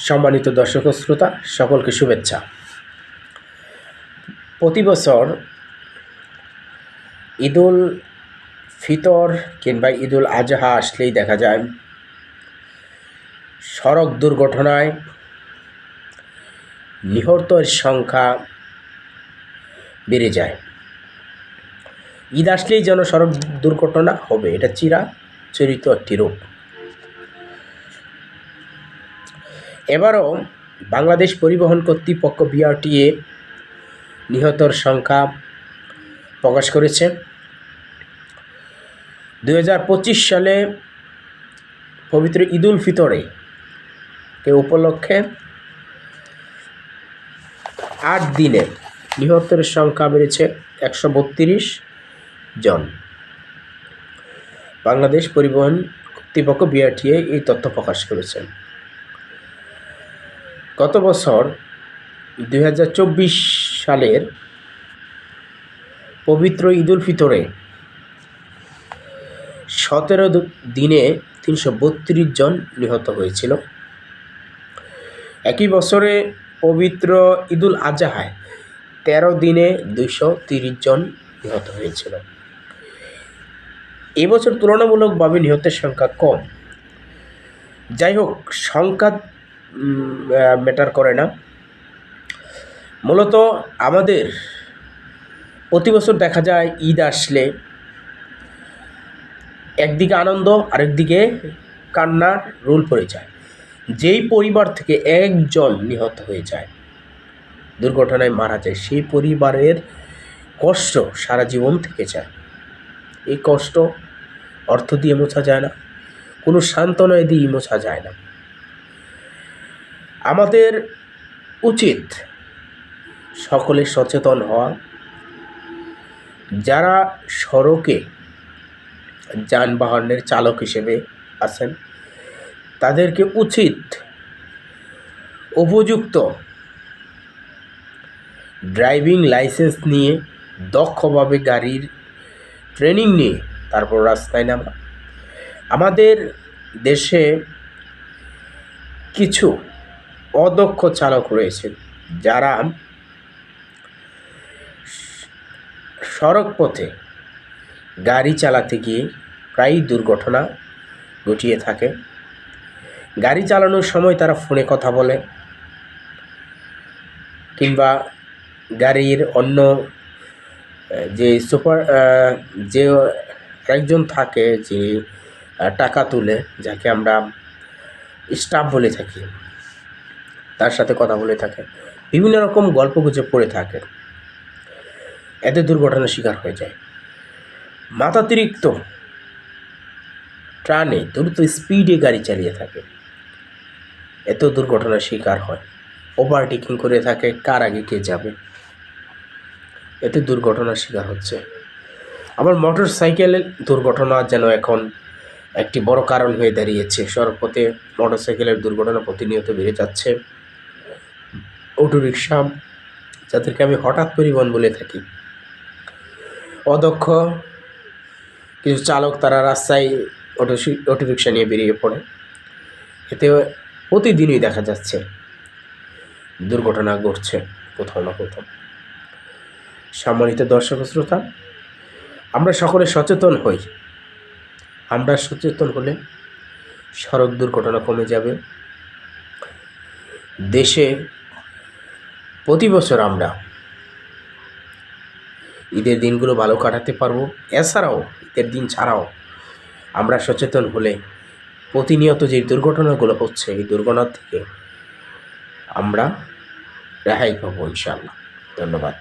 সম্মানিত দর্শক ও শ্রোতা সকলকে শুভেচ্ছা। প্রতি বছর ঈদুল ফিতর কিংবা ঈদুল আজহা আসলেই দেখা যায় সড়ক দুর্ঘটনায় নিহতের সংখ্যা বেড়ে যায়। ঈদ আসলেই যেন সড়ক দুর্ঘটনা হবে, এটা চিরাচরিত একটি রূপ। এবারও বাংলাদেশ পরিবহন কর্তৃপক্ষ বিআরটিএ নিহতের সংখ্যা প্রকাশ করেছে। 2025 সালে পবিত্র ঈদুল ফিতরে উপলক্ষে 8 দিনে নিহতের সংখ্যা বেড়েছে 132 জন। বাংলাদেশ পরিবহন কর্তৃপক্ষ বিআরটিএ এই তথ্য প্রকাশ করেছেন। গত বছর 2024 সালের পবিত্র ঈদুল ফিতরে 17 দিনে 332 জন নিহত হয়েছিল। একই বছরে পবিত্র ঈদুল আজহায় 13 দিনে 230 জন নিহত হয়েছিল। এবছর তুলনামূলকভাবে নিহতের সংখ্যা কম। যাই হোক, সংখ্যা ম্যাটার করে না। মূলত আমাদের প্রতি বছর দেখা যায় ঈদ আসলে একদিকে আনন্দ, আরেকদিকে কান্নার রোল পড়ে যায়। যেই পরিবার থেকে একজন নিহত হয়ে যায়, দুর্ঘটনায় মারা যায়, সেই পরিবারের কষ্ট সারা জীবন থেকে যায়। এই কষ্ট অর্থ দিয়ে মোছা যায় না, কোনো সান্ত্বনা দিয়ে মোছা যায় না। আমাদের উচিত সকলে সচেতন হওয়া। যারা সড়কে যানবাহনের চালক হিসেবে আছেন, তাদেরকে উচিত উপযুক্ত ড্রাইভিং লাইসেন্স নিয়ে দক্ষভাবে গাড়ির ট্রেনিং নিয়ে তারপর রাস্তায় নামা। আমাদের দেশে কিছু অদক্ষ চালক রয়েছেন যারা সড়ক পথে গাড়ি চালাতে গিয়ে প্রায়ই দুর্ঘটনা ঘটিয়ে থাকে। গাড়ি চালানোর সময় তারা ফোনে কথা বলে, কিংবা গাড়ির অন্য যে একজন থাকে যে টাকা তুলে, যাকে আমরা স্টাফ বলে থাকি, তার সাথে কথা বলে থাকে, বিভিন্ন রকম গল্পগুজব করে থাকে। এতে দুর্ঘটনার শিকার হয়ে যায়। মাত্রাতিরিক্ত টানে দ্রুত স্পিডে গাড়ি চালিয়ে থাকে, এত দুর্ঘটনার শিকার হয়। ওভারটেকিং করে থাকে, কার আগে কে যাবে, এতে দুর্ঘটনার শিকার হচ্ছে। আবার মোটর সাইকেলের দুর্ঘটনা যেন এখন একটি বড় কারণ হয়ে দাঁড়িয়েছে। সড়কপথে মোটর সাইকেলের দুর্ঘটনা প্রতিনিয়ত বেড়ে যাচ্ছে। অটোরিকশা, যাদেরকে আমি হঠাৎ পরিবহন বলে থাকি, অদক্ষ কিছু চালক, তারা রাস্তায় অটোরিকশা নিয়ে বেরিয়ে পড়ে। এতে প্রতিদিনই দেখা যাচ্ছে দুর্ঘটনা ঘটছে কোথাও না কোথাও। সম্মানিত দর্শক শ্রোতা, আমরা সকলে সচেতন হই। আমরা সচেতন হলে সড়ক দুর্ঘটনা কমে যাবে। দেশে প্রতি বছর আমরা ঈদের দিনগুলো ভালো কাটাতে পারবো। এছাড়াও ঈদের দিন ছাড়াও আমরা সচেতন হলে প্রতিনিয়ত যে দুর্ঘটনাগুলো হচ্ছে, এই দুর্ঘটনা থেকে আমরা রেহাই পাবো ইনশাআল্লাহ। ধন্যবাদ।